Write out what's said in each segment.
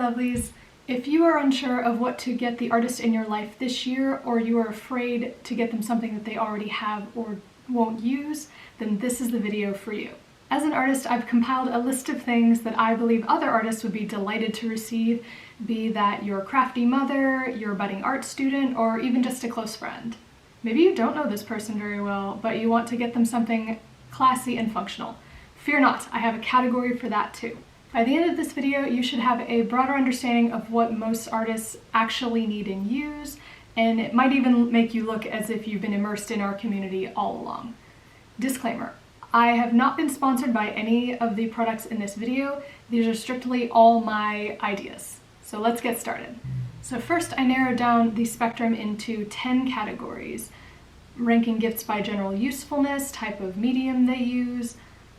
lovelies! If you are unsure of what to get the artist in your life this year, or you are afraid to get them something that they already have or won't use, then this is the video for you. As an artist, I've compiled a list of things that I believe other artists would be delighted to receive, be that your crafty mother, your budding art student, or even just a close friend. Maybe you don't know this person very well, but you want to get them something classy and functional. Fear not, I have a category for that too. By the end of this video, you should have a broader understanding of what most artists actually need and use, and it might even make you look as if you've been immersed in our community all along. Disclaimer, I have not been sponsored by any of the products in this video. These are strictly all my ideas. So let's get started. So first, I narrowed down the spectrum into 10 categories, ranking gifts by general usefulness, type of medium they use,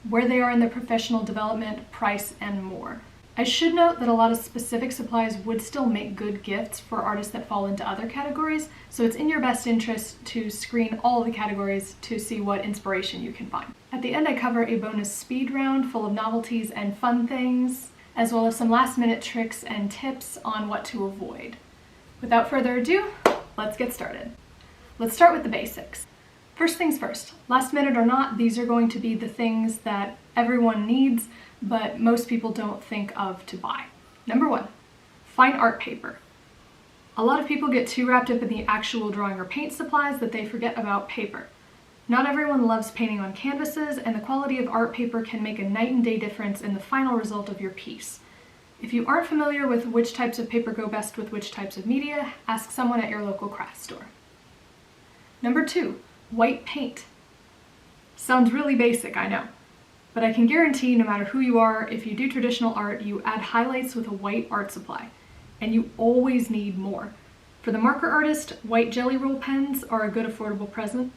where they are in their professional development, price, and more. I should note that a lot of specific supplies would still make good gifts for artists that fall into other categories, so it's in your best interest to screen all of the categories to see what inspiration you can find. At the end, I cover a bonus speed round full of novelties and fun things, as well as some last-minute tricks and tips on what to avoid. Without further ado, let's get started. Let's start with the basics. First things first, last minute or not, these are going to be the things that everyone needs, but most people don't think of to buy. Number 1, fine art paper. A lot of people get too wrapped up in the actual drawing or paint supplies that they forget about paper. Not everyone loves painting on canvases, and the quality of art paper can make a night and day difference in the final result of your piece. If you aren't familiar with which types of paper go best with which types of media, ask someone at your local craft store. Number 2, white paint. Sounds really basic, I know, but I can guarantee no matter who you are, if you do traditional art, you add highlights with a white art supply, and you always need more. For the marker artist, white jelly roll pens are a good affordable present.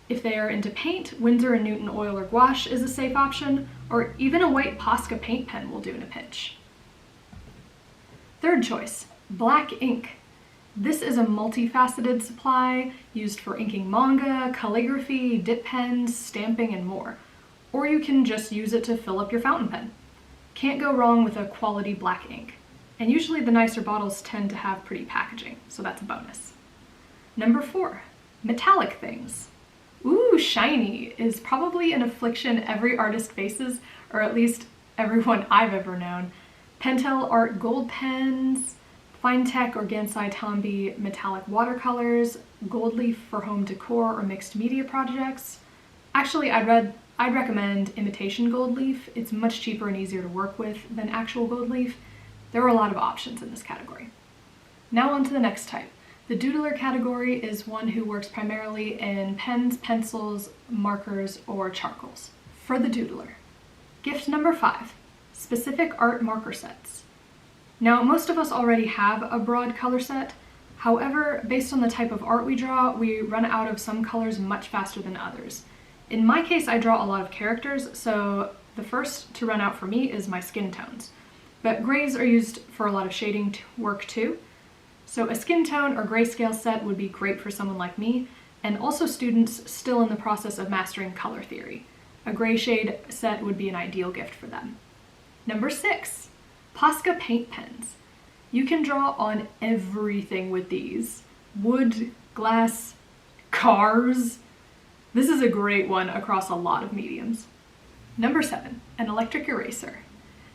If they are into paint, Winsor and Newton oil or gouache is a safe option, or even a white Posca paint pen will do in a pinch. Third choice, black ink. This is a multifaceted supply used for inking manga, calligraphy, dip pens, stamping, and more. Or you can just use it to fill up your fountain pen. Can't go wrong with a quality black ink. And usually the nicer bottles tend to have pretty packaging, so that's a bonus. Number 4, metallic things. Ooh, shiny is probably an affliction every artist faces, or at least everyone I've ever known. Pentel Art gold pens, Finetec or Gansai Tambi metallic watercolors, gold leaf for home decor or mixed media projects. Actually, I'd recommend Imitation gold leaf. It's much cheaper and easier to work with than actual gold leaf. There are a lot of options in this category. Now on to the next type. The Doodler category is one who works primarily in pens, pencils, markers, or charcoals. For the Doodler. Gift number 5, specific art marker sets. Now, most of us already have a broad color set. However, based on the type of art we draw, we run out of some colors much faster than others. In my case, I draw a lot of characters, so the first to run out for me is my skin tones. But grays are used for a lot of shading work too. So a skin tone or grayscale set would be great for someone like me, and also students still in the process of mastering color theory. A gray shade set would be an ideal gift for them. Number 6. Posca paint pens. You can draw on everything with these. Wood, glass, cars. This is a great one across a lot of mediums. Number 7, an electric eraser.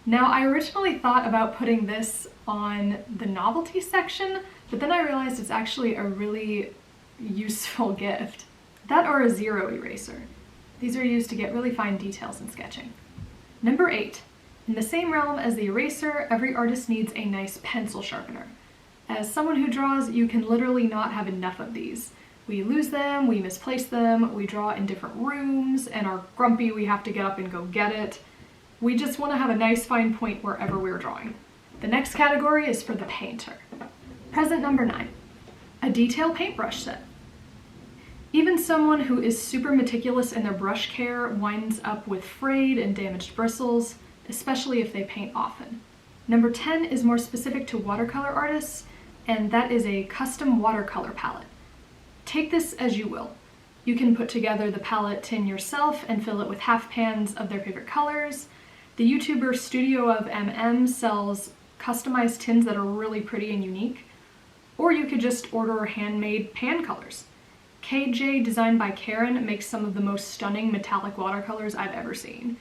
Now, I originally thought about putting this on the novelty section, but then I realized it's actually a really useful gift. That or a zero eraser. These are used to get really fine details in sketching. Number 8. In the same realm as the eraser, every artist needs a nice pencil sharpener. As someone who draws, you can literally not have enough of these. We lose them, we misplace them, we draw in different rooms, and are grumpy we have to get up and go get it. We just want to have a nice fine point wherever we're drawing. The next category is for the painter. Present number 9, a detail paintbrush set. Even someone who is super meticulous in their brush care winds up with frayed and damaged bristles, especially if they paint often. Number 10 is more specific to watercolor artists, and that is a custom watercolor palette. Take this as you will. You can put together the palette tin yourself and fill it with half pans of their favorite colors. The YouTuber Studio of MM sells customized tins that are really pretty and unique. Or you could just order handmade pan colors. KJDesignbyKaren makes some of the most stunning metallic watercolors I've ever seen.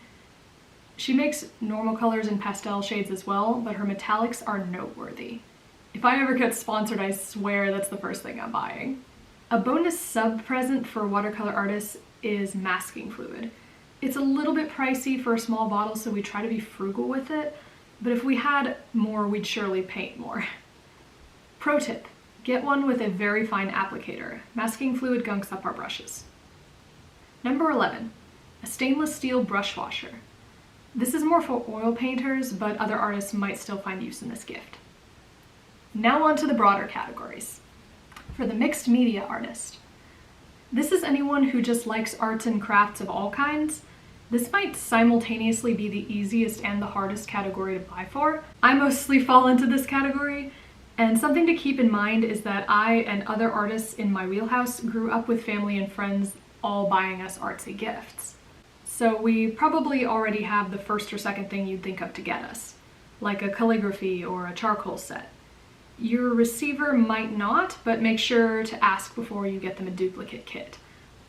She makes normal colors and pastel shades as well, but her metallics are noteworthy. If I ever get sponsored, I swear that's the first thing I'm buying. A bonus sub-present for watercolor artists is masking fluid. It's a little bit pricey for a small bottle, so we try to be frugal with it, but if we had more, we'd surely paint more. Pro tip, get one with a very fine applicator. Masking fluid gunks up our brushes. Number 11, a stainless steel brush washer. This is more for oil painters, but other artists might still find use in this gift. Now on to the broader categories. For the mixed media artist. This is anyone who just likes arts and crafts of all kinds. This might simultaneously be the easiest and the hardest category to buy for. I mostly fall into this category, and something to keep in mind is that I and other artists in my wheelhouse grew up with family and friends all buying us artsy gifts. So we probably already have the first or second thing you'd think of to get us, like a calligraphy or a charcoal set. Your receiver might not, but make sure to ask before you get them a duplicate kit.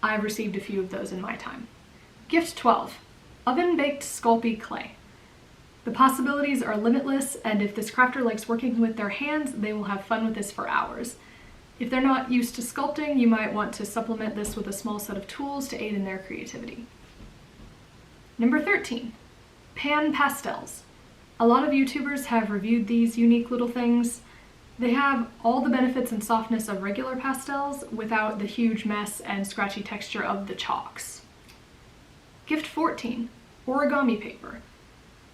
I've received a few of those in my time. Gift 12, oven-baked Sculpey clay. The possibilities are limitless, and if this crafter likes working with their hands, they will have fun with this for hours. If they're not used to sculpting, you might want to supplement this with a small set of tools to aid in their creativity. Number 13, pan pastels. A lot of YouTubers have reviewed these unique little things. They have all the benefits and softness of regular pastels without the huge mess and scratchy texture of the chalks. Gift 14, origami paper.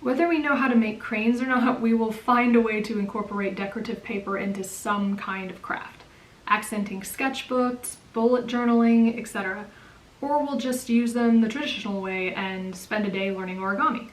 Whether we know how to make cranes or not, we will find a way to incorporate decorative paper into some kind of craft, accenting sketchbooks, bullet journaling, etc. Or we'll just use them the traditional way and spend a day learning origami.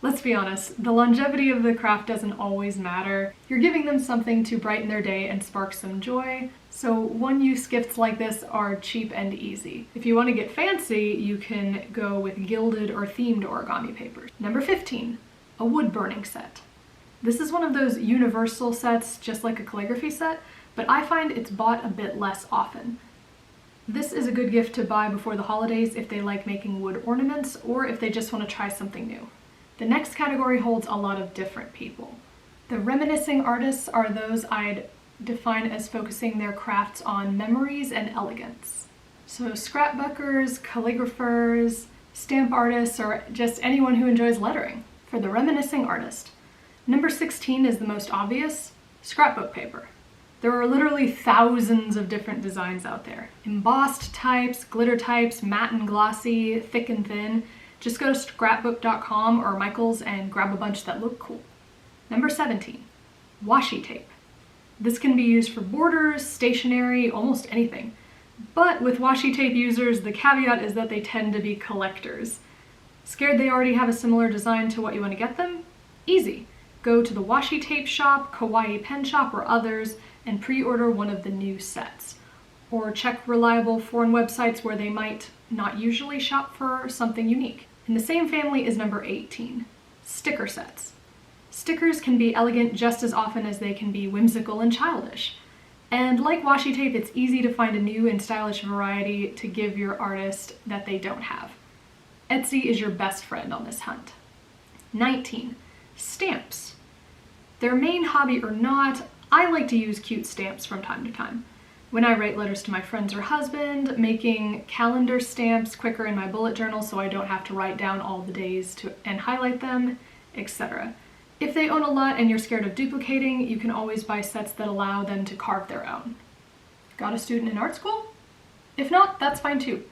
Let's be honest, the longevity of the craft doesn't always matter. You're giving them something to brighten their day and spark some joy, so one-use gifts like this are cheap and easy. If you want to get fancy, you can go with gilded or themed origami papers. Number 15, a wood burning set. This is one of those universal sets, just like a calligraphy set, but I find it's bought a bit less often. This is a good gift to buy before the holidays if they like making wood ornaments or if they just want to try something new. The next category holds a lot of different people. The reminiscing artists are those I'd define as focusing their crafts on memories and elegance. So scrapbookers, calligraphers, stamp artists, or just anyone who enjoys lettering. For the reminiscing artist, number 16 is the most obvious, scrapbook paper. There are literally thousands of different designs out there. Embossed types, glitter types, matte and glossy, thick and thin. Just go to scrapbook.com or Michael's and grab a bunch that look cool. Number 17, washi tape. This can be used for borders, stationery, almost anything. But with washi tape users, the caveat is that they tend to be collectors. Scared they already have a similar design to what you want to get them? Easy. Go to the Washi Tape shop, Kawaii Pen Shop, or others and pre-order one of the new sets. Or check reliable foreign websites where they might not usually shop for something unique. In the same family is number 18, sticker sets. Stickers can be elegant just as often as they can be whimsical and childish. And like washi tape, it's easy to find a new and stylish variety to give your artist that they don't have. Etsy is your best friend on this hunt. 19, stamps. Their main hobby or not, I like to use cute stamps from time to time. When I write letters to my friends or husband, making calendar stamps quicker in my bullet journal so I don't have to write down all the days and highlight them, etc. If they own a lot and you're scared of duplicating, you can always buy sets that allow them to carve their own. Got a student in art school? If not, that's fine too.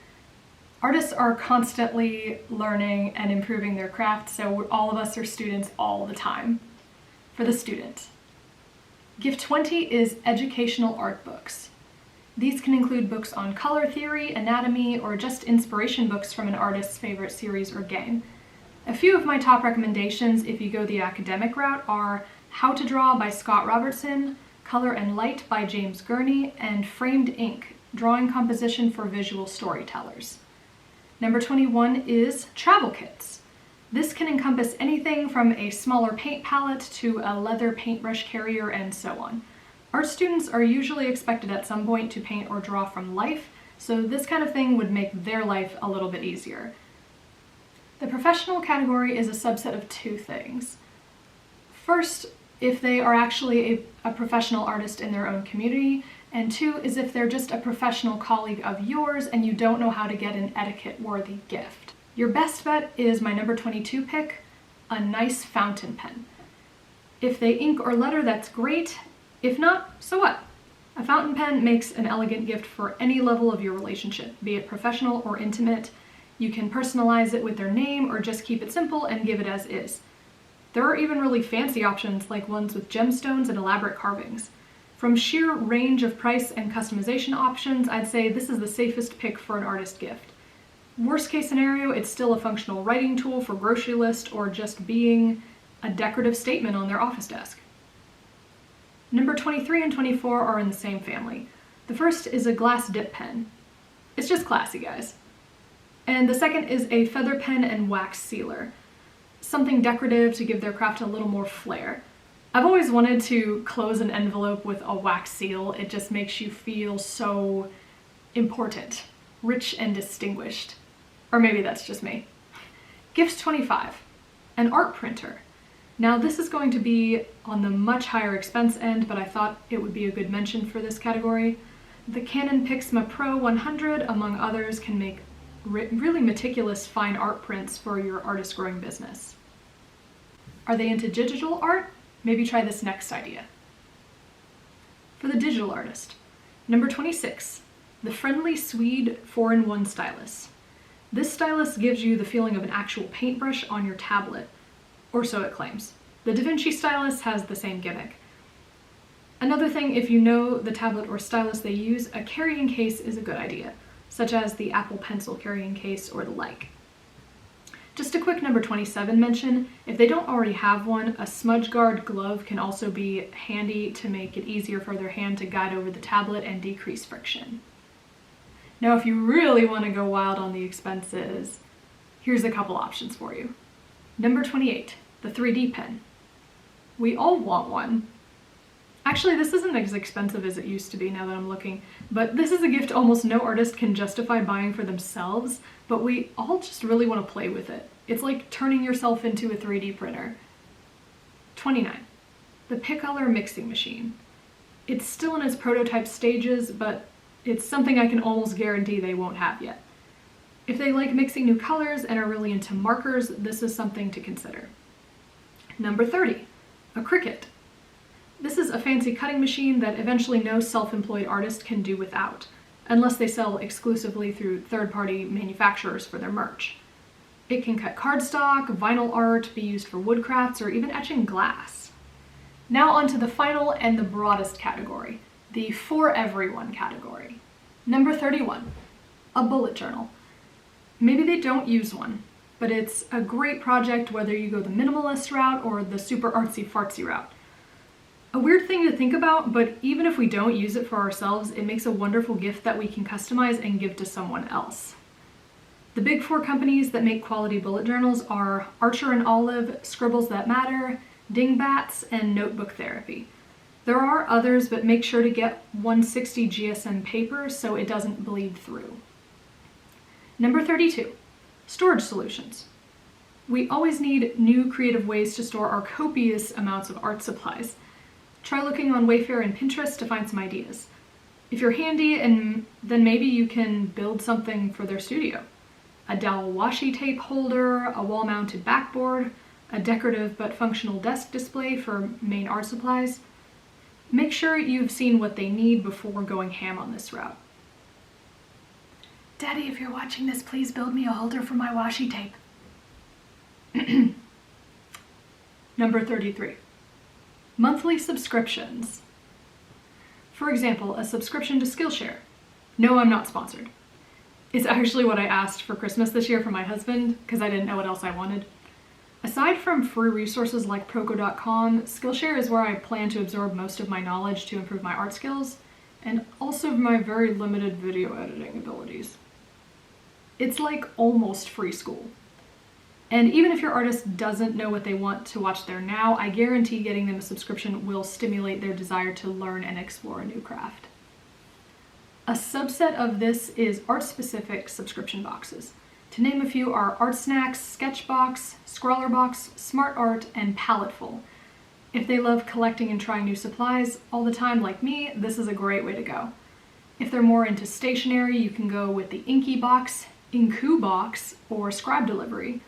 Artists are constantly learning and improving their craft, so all of us are students all the time. For the student. Gift 20 is educational art books. These can include books on color theory, anatomy, or just inspiration books from an artist's favorite series or game. A few of my top recommendations if you go the academic route are How to Draw by Scott Robertson, Color and Light by James Gurney, and Framed Ink, Drawing Composition for Visual Storytellers. Number 21 is travel kits. This can encompass anything from a smaller paint palette to a leather paintbrush carrier and so on. Art students are usually expected at some point to paint or draw from life, so this kind of thing would make their life a little bit easier. The professional category is a subset of two things. First, if they are actually a professional artist in their own community, and two is if they're just a professional colleague of yours and you don't know how to get an etiquette-worthy gift. Your best bet is my number 22 pick, a nice fountain pen. If they ink or letter, that's great. If not, so what? A fountain pen makes an elegant gift for any level of your relationship, be it professional or intimate. You can personalize it with their name or just keep it simple and give it as is. There are even really fancy options like ones with gemstones and elaborate carvings. From sheer range of price and customization options, I'd say this is the safest pick for an artist gift. Worst case scenario, it's still a functional writing tool for grocery list or just being a decorative statement on their office desk. Number 23 and 24 are in the same family. The first is a glass dip pen. It's just classy, guys. And the second is a feather pen and wax sealer. Something decorative to give their craft a little more flair. I've always wanted to close an envelope with a wax seal. It just makes you feel so important, rich and distinguished. Or maybe that's just me. Gift 25, an art printer. Now this is going to be on the much higher expense end, but I thought it would be a good mention for this category. The Canon Pixma Pro 100, among others, can make really meticulous fine art prints for your artist growing business. Are they into digital art? Maybe try this next idea. For the digital artist, number 26, the friendly Swede 4-in-1 stylus. This stylus gives you the feeling of an actual paintbrush on your tablet, or so it claims. The Da Vinci stylus has the same gimmick. Another thing, if you know the tablet or stylus they use, a carrying case is a good idea, such as the Apple Pencil carrying case or the like. Just a quick number 27 mention, if they don't already have one, a smudge guard glove can also be handy to make it easier for their hand to guide over the tablet and decrease friction. Now if you really want to go wild on the expenses, here's a couple options for you. Number 28, the 3D pen. We all want one. Actually, this isn't as expensive as it used to be now that I'm looking, but this is a gift almost no artist can justify buying for themselves, but we all just really want to play with it. It's like turning yourself into a 3D printer. 29, the Picolor mixing machine. It's still in its prototype stages, but it's something I can almost guarantee they won't have yet. If they like mixing new colors and are really into markers, this is something to consider. Number 30, a Cricut. This is a fancy cutting machine that eventually no self-employed artist can do without, unless they sell exclusively through third-party manufacturers for their merch. It can cut cardstock, vinyl art, be used for woodcrafts, or even etching glass. Now onto the final and the broadest category, the for everyone category. Number 31, a bullet journal. Maybe they don't use one, but it's a great project whether you go the minimalist route or the super artsy-fartsy route. A weird thing to think about, but even if we don't use it for ourselves, it makes a wonderful gift that we can customize and give to someone else. The big four companies that make quality bullet journals are Archer and Olive, Scribbles That Matter, Dingbats, and Notebook Therapy. There are others, but make sure to get 160 GSM paper so it doesn't bleed through. Number 32, storage solutions. We always need new creative ways to store our copious amounts of art supplies. Try looking on Wayfair and Pinterest to find some ideas. If you're handy, then maybe you can build something for their studio. A dowel washi tape holder, a wall-mounted backboard, a decorative but functional desk display for main art supplies. Make sure you've seen what they need before going ham on this route. Daddy, if you're watching this, please build me a holder for my washi tape. Number 33. Monthly subscriptions. For example, a subscription to Skillshare. No, I'm not sponsored. It's actually what I asked for Christmas this year for my husband, because I didn't know what else I wanted. Aside from free resources like Proko.com, Skillshare is where I plan to absorb most of my knowledge to improve my art skills, and also my very limited video editing abilities. It's like almost free school. And even if your artist doesn't know what they want to watch there now, I guarantee getting them a subscription will stimulate their desire to learn and explore a new craft. A subset of this is art-specific subscription boxes. To name a few are Art Snacks, Sketchbox, Scrawlerbox, Smart Art, and Paleteful. If they love collecting and trying new supplies all the time like me, this is a great way to go. If they're more into stationery, you can go with the Inky Box, Inku Box, or Scribe Delivery.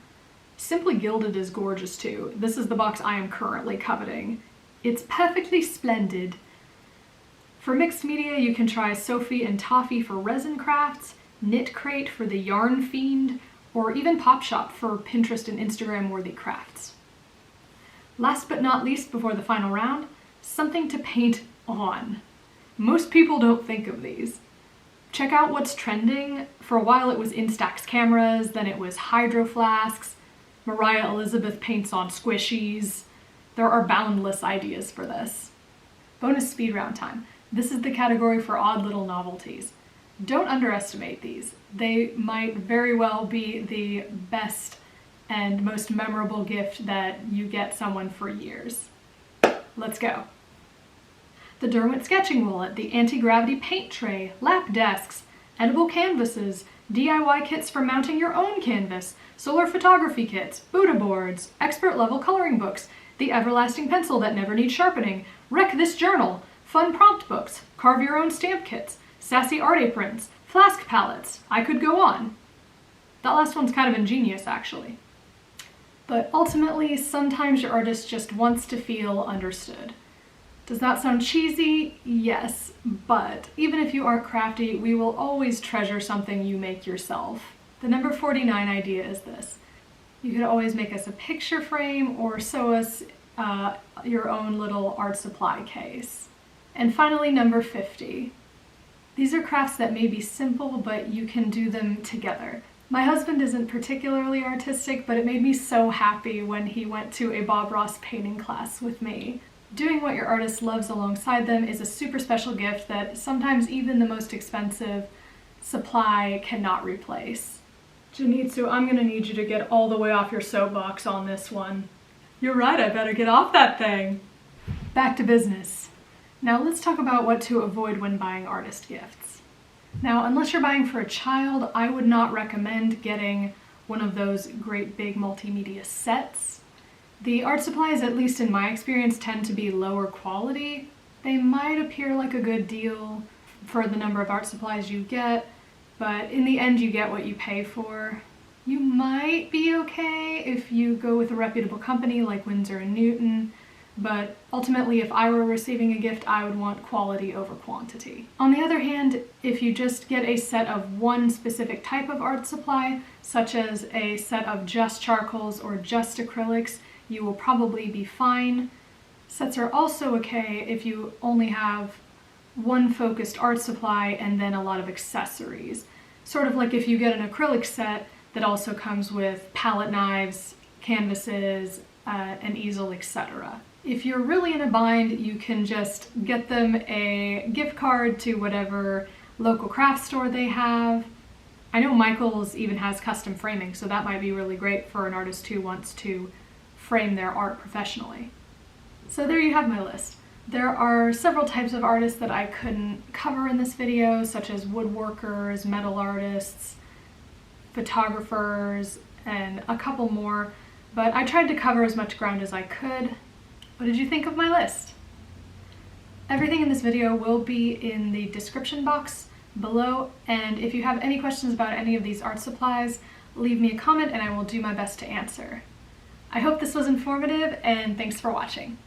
Simply Gilded is gorgeous too. This is the box I am currently coveting. It's perfectly splendid. For mixed media, you can try Sophie and Toffee for resin crafts, Knit Crate for the Yarn Fiend, or even Pop Shop for Pinterest and Instagram worthy crafts. Last but not least, before the final round, something to paint on. Most people don't think of these. Check out what's trending. For a while it was Instax cameras, then it was hydro flasks, Mariah Elizabeth paints on squishies. There are boundless ideas for this. Bonus speed round time. This is the category for odd little novelties. Don't underestimate these. They might very well be the best and most memorable gift that you get someone for years. Let's go. The Derwent sketching wallet, the anti-gravity paint tray, lap desks, edible canvases, DIY kits for mounting your own canvas, solar photography kits, Buddha boards, expert level coloring books, the everlasting pencil that never needs sharpening, Wreck This Journal, fun prompt books, carve your own stamp kits, sassy art aprons, flask palettes. I could go on. That last one's kind of ingenious actually. But ultimately, sometimes your artist just wants to feel understood. Does that sound cheesy? Yes, but even if you aren't crafty, we will always treasure something you make yourself. The number 49 idea is this. You could always make us a picture frame or sew us your own little art supply case. And finally, number 50. These are crafts that may be simple, but you can do them together. My husband isn't particularly artistic, but it made me so happy when he went to a Bob Ross painting class with me. Doing what your artist loves alongside them is a super special gift that sometimes even the most expensive supply cannot replace. Janitsu, I'm gonna need you to get all the way off your soapbox on this one. You're right, I better get off that thing. Back to business. Now let's talk about what to avoid when buying artist gifts. Now, unless you're buying for a child, I would not recommend getting one of those great big multimedia sets. The art supplies, at least in my experience, tend to be lower quality. They might appear like a good deal for the number of art supplies you get, but in the end you get what you pay for. You might be okay if you go with a reputable company like Winsor and Newton, but ultimately if I were receiving a gift, I would want quality over quantity. On the other hand, if you just get a set of one specific type of art supply, such as a set of just charcoals or just acrylics, you will probably be fine. Sets are also okay if you only have one focused art supply and then a lot of accessories. Sort of like if you get an acrylic set that also comes with palette knives, canvases, an easel, etc. If you're really in a bind, you can just get them a gift card to whatever local craft store they have. I know Michael's even has custom framing, so that might be really great for an artist who wants to frame their art professionally. So there you have my list. There are several types of artists that I couldn't cover in this video, such as woodworkers, metal artists, photographers, and a couple more, but I tried to cover as much ground as I could. What did you think of my list? Everything in this video will be in the description box below, and if you have any questions about any of these art supplies, leave me a comment and I will do my best to answer. I hope this was informative, and thanks for watching.